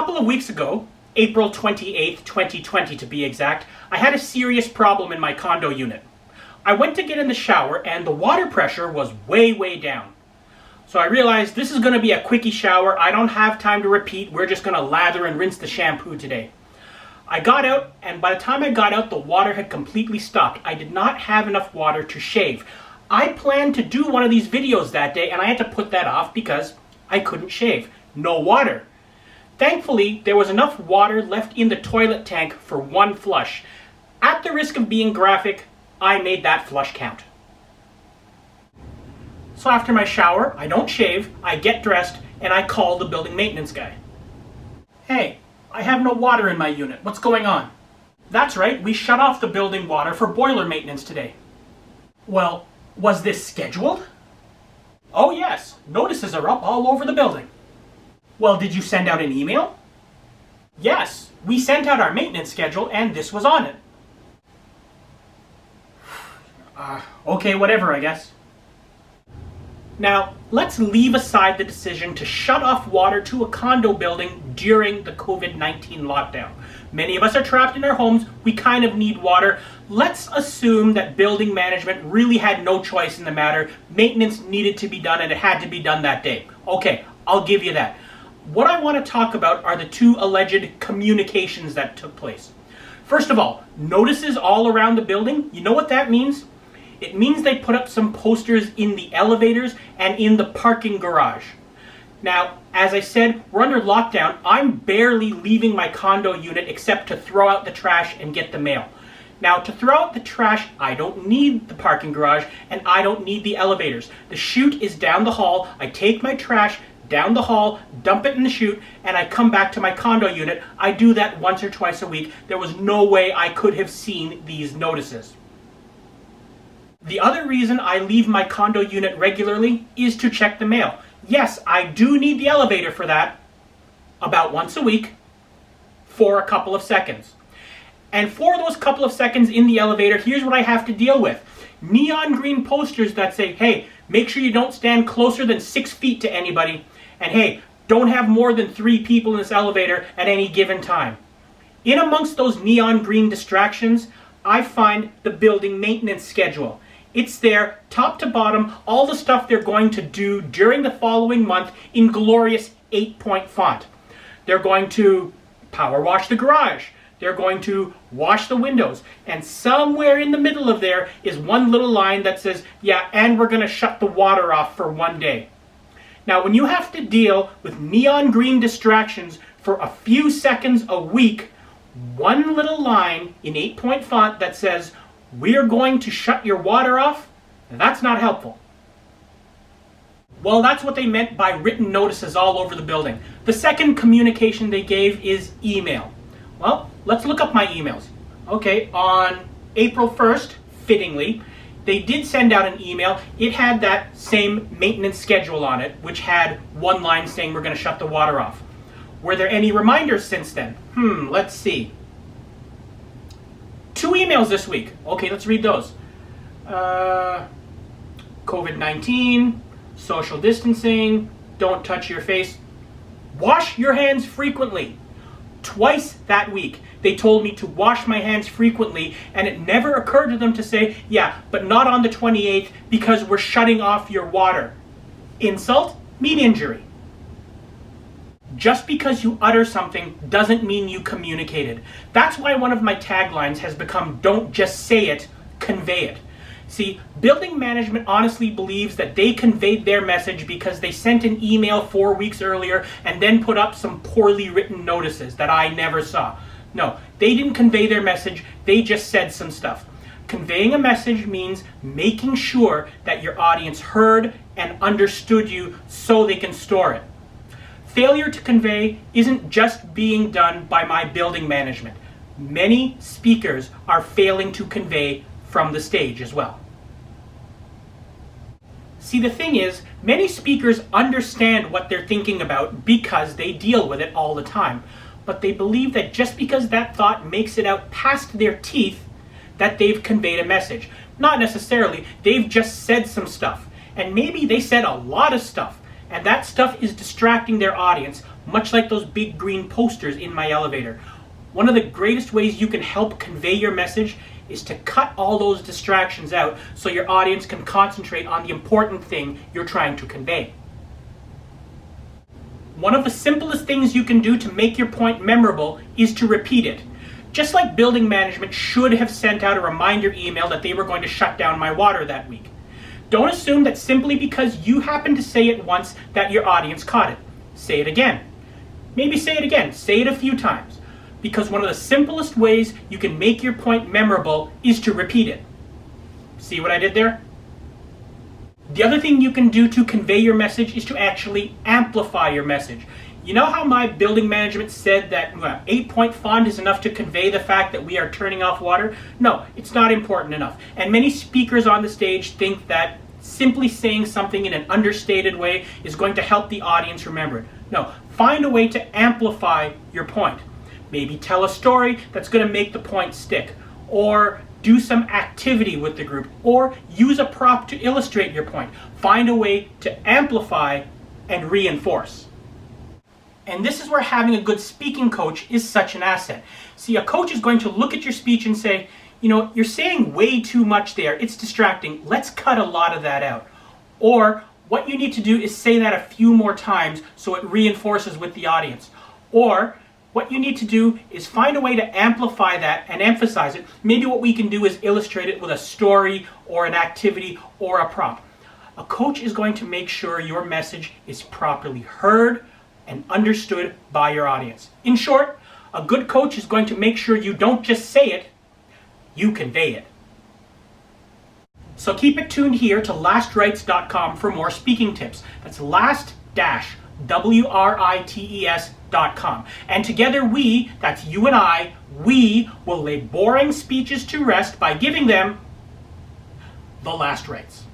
couple of weeks ago, April 28th, 2020 to be exact, I had a serious problem in my condo unit. I went to get in the shower and the water pressure was way down. So I realized this is going to be a quickie shower. I don't have time to repeat. We're just going to lather and rinse the shampoo today. I got out, and by the time I got out, the water had completely stopped. I did not have enough water to shave. I planned to do one of these videos that day, and I had to put that off because I couldn't shave. No water. Thankfully, there was enough water left in the toilet tank for one flush. At the risk of being graphic, I made that flush count. So after my shower, I don't shave, I get dressed, and I call the building maintenance guy. Hey, I have no water in my unit. What's going on? That's right, we shut off the building water for boiler maintenance today. Well, was this scheduled? Oh yes, notices are up all over the building. Well, did you send out an email? Yes, we sent out our maintenance schedule and this was on it. Okay, whatever, I guess. Now, let's leave aside the decision to shut off water to a condo building during the COVID-19 lockdown. Many of us are trapped in our homes. We kind of need water. Let's assume that building management really had no choice in the matter. Maintenance needed to be done and it had to be done that day. Okay, I'll give you that. What I want to talk about are the two alleged communications that took place. First of all, notices all around the building. You know what that means? It means they put up some posters in the elevators and in the parking garage. Now, as I said, we're under lockdown. I'm barely leaving my condo unit except to throw out the trash and get the mail. Now, to throw out the trash, I don't need the parking garage and I don't need the elevators. The chute is down the hall. I take my trash down the hall, dump it in the chute, and I come back to my condo unit. I do that once or twice a week. There was no way I could have seen these notices. The other reason I leave my condo unit regularly is to check the mail. Yes, I do need the elevator for that, about once a week, for a couple of seconds. And for those couple of seconds in the elevator, here's what I have to deal with. Neon green posters that say, hey, make sure you don't stand closer than 6 feet to anybody. And hey, don't have more than 3 people in this elevator at any given time. In amongst those neon green distractions, I find the building maintenance schedule. It's there, top to bottom, all the stuff they're going to do during the following month in glorious 8-point font. They're going to power wash the garage. They're going to wash the windows. And somewhere in the middle of there is one little line that says, yeah, and we're going to shut the water off for one day. Now, when you have to deal with neon green distractions for a few seconds a week, one little line in 8-point font that says, we're going to shut your water off, that's not helpful. Well, that's what they meant by written notices all over the building. The second communication they gave is email. Well, let's look up my emails. Okay, on April 1st, fittingly, they did send out an email. It had that same maintenance schedule on it, which had one line saying we're going to shut the water off. Were there any reminders since then? Let's see. 2 emails this week. Okay, let's read those. COVID-19, social distancing, don't touch your face. Wash your hands frequently. Twice that week, they told me to wash my hands frequently, and it never occurred to them to say, yeah, but not on the 28th because we're shutting off your water. Insult, mean injury. Just because you utter something doesn't mean you communicated. That's why one of my taglines has become, don't just say it, convey it. See, building management honestly believes that they conveyed their message because they sent an email 4 weeks earlier and then put up some poorly written notices that I never saw. No, they didn't convey their message, they just said some stuff. Conveying a message means making sure that your audience heard and understood you so they can store it. Failure to convey isn't just being done by my building management. Many speakers are failing to convey from the stage as well. See, the thing is, many speakers understand what they're thinking about because they deal with it all the time. But they believe that just because that thought makes it out past their teeth, that they've conveyed a message. Not necessarily. They've just said some stuff. And maybe they said a lot of stuff. And that stuff is distracting their audience much like those big green posters in my elevator. One of the greatest ways you can help convey your message is to cut all those distractions out so your audience can concentrate on the important thing you're trying to convey. One of the simplest things you can do to make your point memorable is to repeat it. Just like building management should have sent out a reminder email that they were going to shut down my water that week. Don't assume that simply because you happened to say it once that your audience caught it. Say it again. Maybe say it again. Say it a few times. Because one of the simplest ways you can make your point memorable is to repeat it. See what I did there? The other thing you can do to convey your message is to actually amplify your message. You know how my building management said that 8-point font is enough to convey the fact that we are turning off water? No, it's not important enough. And many speakers on the stage think that simply saying something in an understated way is going to help the audience remember it. No, find a way to amplify your point. Maybe tell a story that's going to make the point stick, or do some activity with the group, or use a prop to illustrate your point. Find a way to amplify and reinforce. And this is where having a good speaking coach is such an asset. See, a coach is going to look at your speech and say, you're saying way too much there. It's distracting. Let's cut a lot of that out. Or what you need to do is say that a few more times so it reinforces with the audience. Or what you need to do is find a way to amplify that and emphasize it. Maybe what we can do is illustrate it with a story or an activity or a prop. A coach is going to make sure your message is properly heard and understood by your audience. In short, a good coach is going to make sure you don't just say it, you convey it. So keep it tuned here to lastrites.com for more speaking tips. That's last-WRITES.com. And together we, that's you and I, we will lay boring speeches to rest by giving them the last rites.